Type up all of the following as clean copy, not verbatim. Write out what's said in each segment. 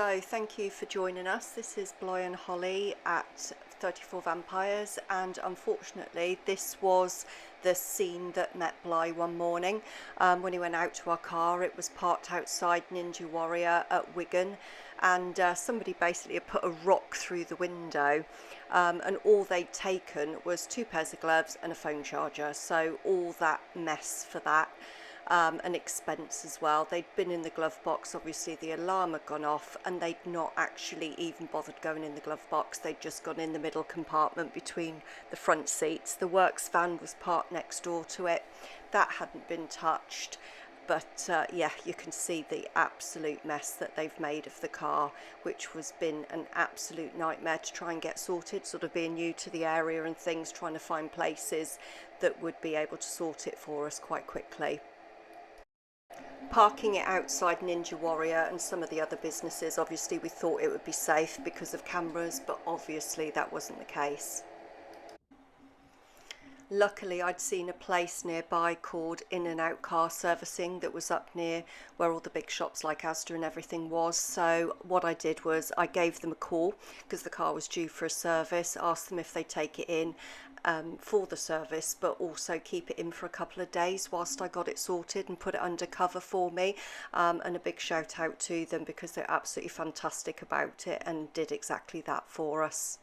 So thank you for joining us. This is Bly and Holly at 34 Vampires, and unfortunately this was the scene that met Bly one morning. When he went out to our car, it was parked outside Ninja Warrior at Wigan, and somebody basically had put a rock through the window, and all they'd taken was 2 pairs of gloves and a phone charger. So all that mess for that. And expense as well. They'd been in the glove box, obviously the alarm had gone off, and they'd not actually even bothered going in the glove box. They'd just gone in the middle compartment between the front seats. The works van was parked next door to it. That hadn't been touched. But yeah, you can see the absolute mess that they've made of the car, which has been an absolute nightmare to try and get sorted, sort of being new to the area and things, trying to find places that would be able to sort it for us quite quickly. Parking it outside Ninja Warrior and some of the other businesses, obviously we thought it would be safe because of cameras, but obviously that wasn't the case. Luckily I'd seen a place nearby called In and Out Car Servicing that was up near where all the big shops like Asda and everything was. So what I did was I gave them a call because the car was due for a service, asked them if they'd take it in for the service, but also keep it in for a couple of days whilst I got it sorted and put it under cover for me. And a big shout out to them because they're absolutely fantastic about it and did exactly that for us.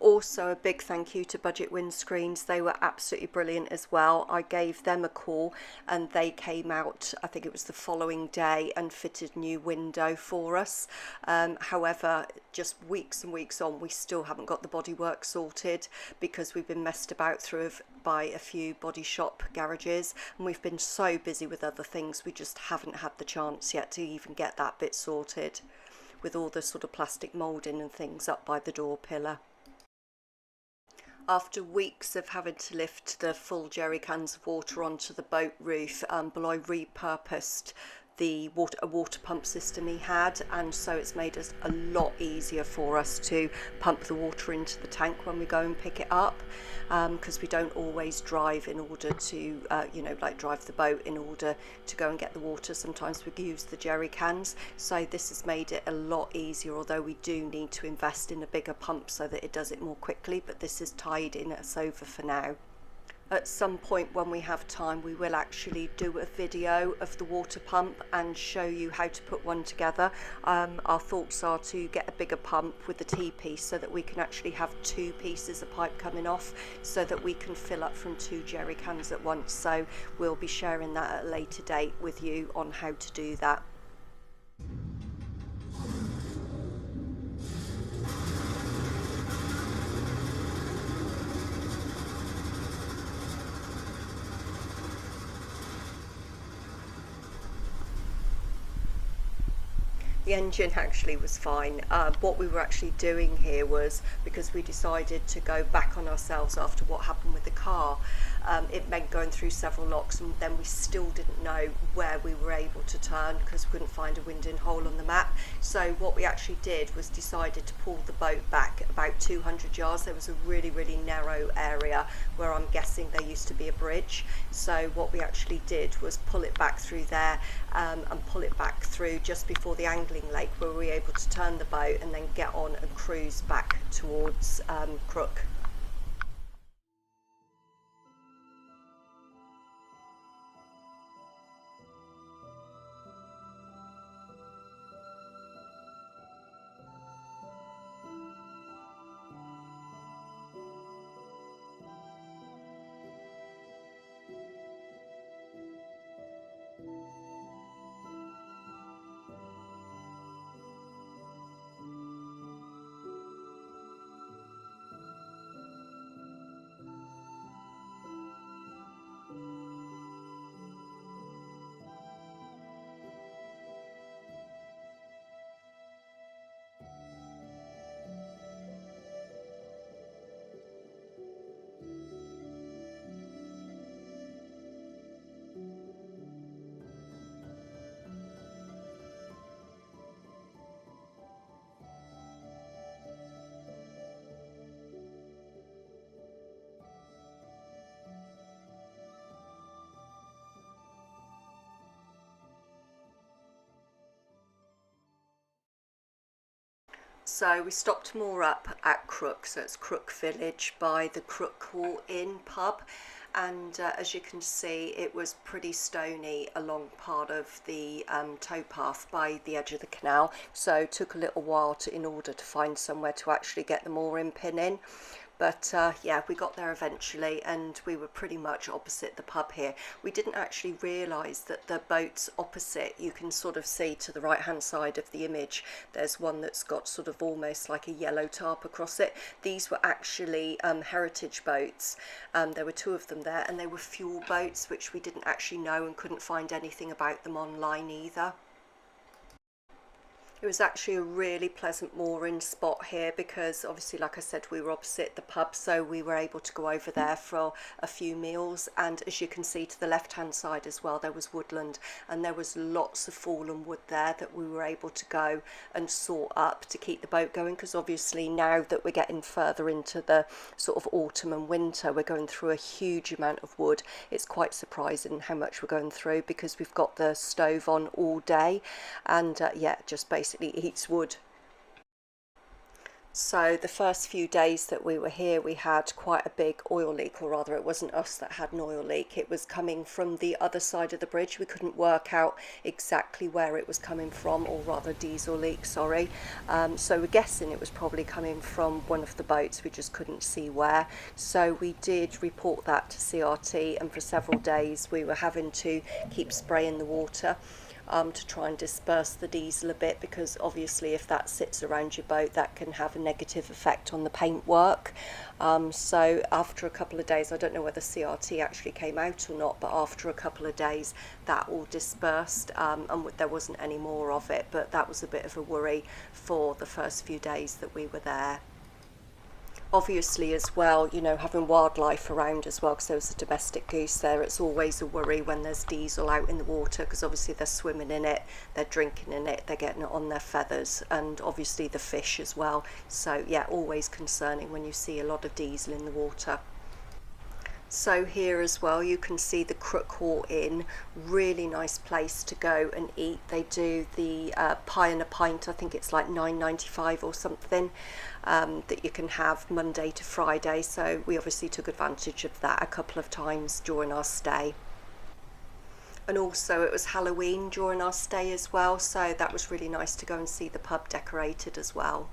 Also a big thank you to Budget Windscreens. They were absolutely brilliant as well. I gave them a call and they came out, I think it was the following day, and fitted a new window for us. However, just weeks and weeks on, we still haven't got the bodywork sorted because we've been messed about through by a few body shop garages, and we've been so busy with other things we just haven't had the chance yet to even get that bit sorted, with all the sort of plastic moulding and things up by the door pillar. After weeks of having to lift the full jerry cans of water onto the boat roof, Bly repurposed a water pump system he had, and so it's made us a lot easier for us to pump the water into the tank when we go and pick it up, because we don't always drive in order to drive the boat in order to go and get the water. Sometimes we use the jerry cans, so this has made it a lot easier, although we do need to invest in a bigger pump so that it does it more quickly, but this is tiding us over for now. At some point when we have time, we will actually do a video of the water pump and show you how to put one together. Our thoughts are to get a bigger pump with the T-piece so that we can actually have 2 pieces of pipe coming off so that we can fill up from 2 jerry cans at once. So we'll be sharing that at a later date with you on how to do that. The engine actually was fine. What we were actually doing here was, because we decided to go back on ourselves after what happened with the car, it meant going through several locks, and then we still didn't know where we were able to turn because we couldn't find a winding hole on the map. So what we actually did was decided to pull the boat back about 200 yards. There was a really narrow area where I'm guessing there used to be a bridge. So what we actually did was pull it back through there, and pull it back through just before the angling lake, where we were able to turn the boat and then get on and cruise back towards Crooke. So we stopped more up at Crooke, so it's Crooke Village by the Crooke Inn pub, and as you can see it was pretty stony along part of the towpath by the edge of the canal, so it took a little while in order to find somewhere to actually get the mooring pin in. But yeah, we got there eventually, and we were pretty much opposite the pub here. We didn't actually realise that the boats opposite, you can sort of see to the right hand side of the image, there's one that's got sort of almost like a yellow tarp across it. These were actually heritage boats. There were two of them there, and they were fuel boats, which we didn't actually know and couldn't find anything about them online either. It was actually a really pleasant mooring spot here because obviously, like I said, we were opposite the pub, so we were able to go over there for a few meals. And as you can see to the left hand side as well, there was woodland, and there was lots of fallen wood there that we were able to go and saw up to keep the boat going, because obviously now that we're getting further into the sort of autumn and winter, we're going through a huge amount of wood. It's quite surprising how much we're going through because we've got the stove on all day, and yeah, just basically eats wood. So the first few days that we were here, we had quite a big oil leak, or rather it wasn't us that had an oil leak, it was coming from the other side of the bridge. We couldn't work out exactly where it was coming from, or rather diesel leak, sorry. So we're guessing it was probably coming from one of the boats, we just couldn't see where. So we did report that to CRT, and for several days we were having to keep spraying the water to try and disperse the diesel a bit, because obviously if that sits around your boat, that can have a negative effect on the paintwork. So after a couple of days, I don't know whether CRT actually came out or not, but after a couple of days that all dispersed, and there wasn't any more of it, but that was a bit of a worry for the first few days that we were there. Obviously as well, you know, having wildlife around as well, because there was a domestic goose there, it's always a worry when there's diesel out in the water, because obviously they're swimming in it, they're drinking in it, they're getting it on their feathers, and obviously the fish as well. So yeah, always concerning when you see a lot of diesel in the water. So here as well you can see the Crooke Inn, really nice place to go and eat. They do the pie and a pint, I think it's like £9.95 or something, that you can have Monday to Friday, so we obviously took advantage of that a couple of times during our stay. And also it was Halloween during our stay as well, so that was really nice to go and see the pub decorated as well.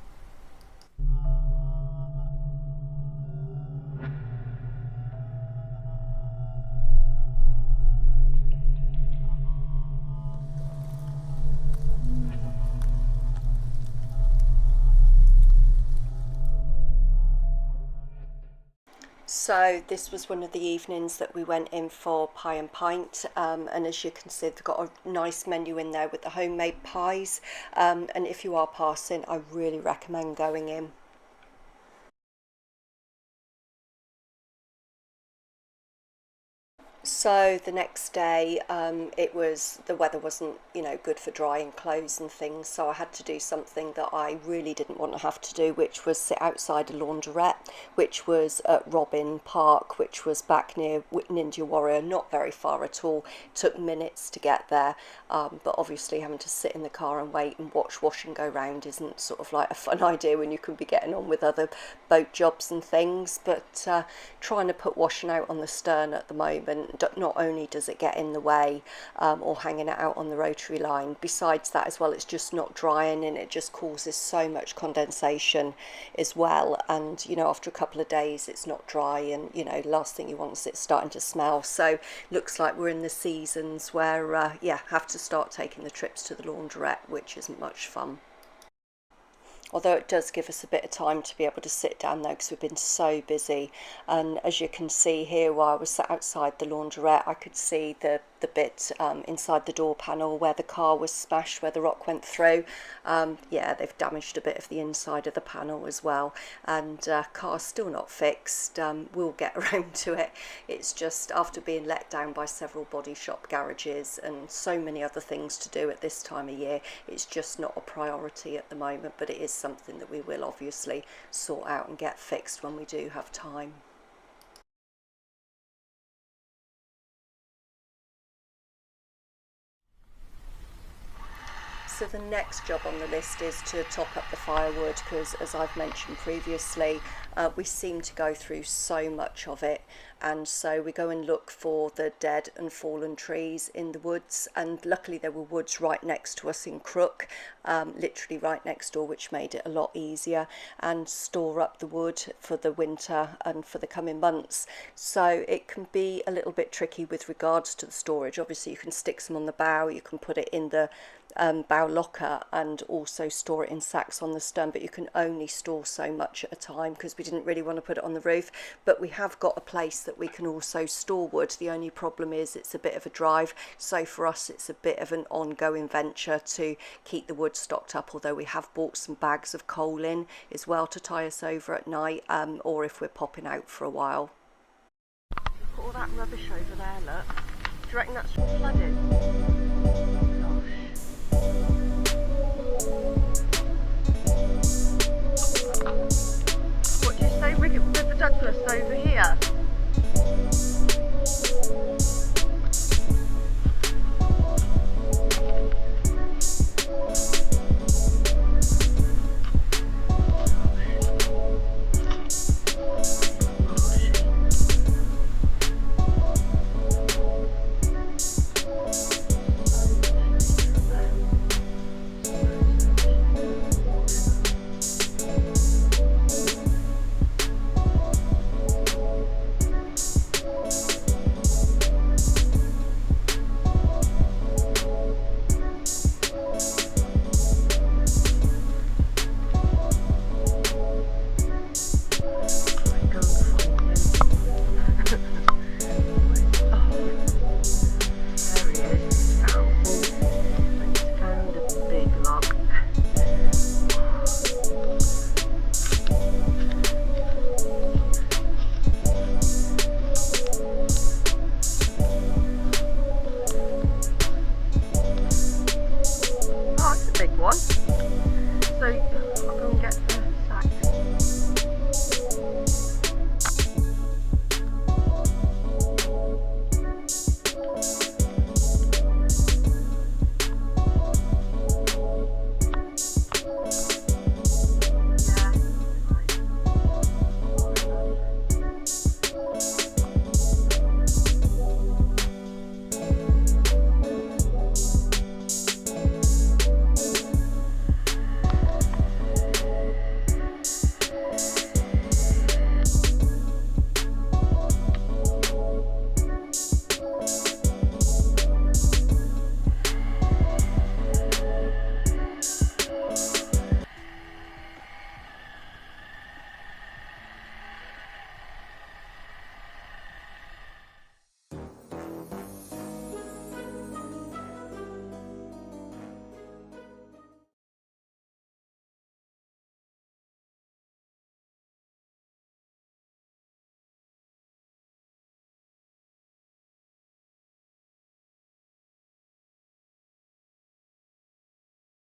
So this was one of the evenings that we went in for pie and pint, and as you can see they've got a nice menu in there with the homemade pies, and if you are passing, I really recommend going in. So the next day, the weather wasn't, you know, good for drying clothes and things, so I had to do something that I really didn't want to have to do, which was sit outside a laundrette, which was at Robin Park, which was back near Ninja Warrior, not very far at all. It took minutes to get there, but obviously having to sit in the car and wait and watch washing go round isn't sort of like a fun idea when you can be getting on with other boat jobs and things. But trying to put washing out on the stern at the moment, not only does it get in the way, or hanging it out on the rotary line, besides that as well, it's just not drying, and it just causes so much condensation as well. And you know, after a couple of days it's not dry, and you know, last thing you want is it starting to smell. So looks like we're in the seasons where yeah, have to start taking the trips to the laundrette, which isn't much fun. Although it does give us a bit of time to be able to sit down there because we've been so busy. And as you can see here, while I was sat outside the laundrette, I could see the bit inside the door panel where the car was smashed, where the rock went through. Yeah, they've damaged a bit of the inside of the panel as well, and car's still not fixed. We'll get around to it. It's just after being let down by several body shop garages and so many other things to do at this time of year, it's just not a priority at the moment, but it is something that we will obviously sort out and get fixed when we do have time. So the next job on the list is to top up the firewood, because as I've mentioned previously, we seem to go through so much of it, and so we go and look for the dead and fallen trees in the woods, and luckily there were woods right next to us in Crooke, literally right next door, which made it a lot easier, and store up the wood for the winter and for the coming months. So it can be a little bit tricky with regards to the storage. Obviously you can stick some on the bow, you can put it in the bow locker and also store it in sacks on the stern, but you can only store so much at a time, because we didn't really want to put it on the roof. But we have got a place that we can also store wood. The only problem is it's a bit of a drive, so for us it's a bit of an ongoing venture to keep the wood stocked up, although we have bought some bags of coal in as well to tie us over at night, or if we're popping out for a while. Look at all that rubbish over there, look. Do you reckon that's flooded? What do you say, with the Douglas over here?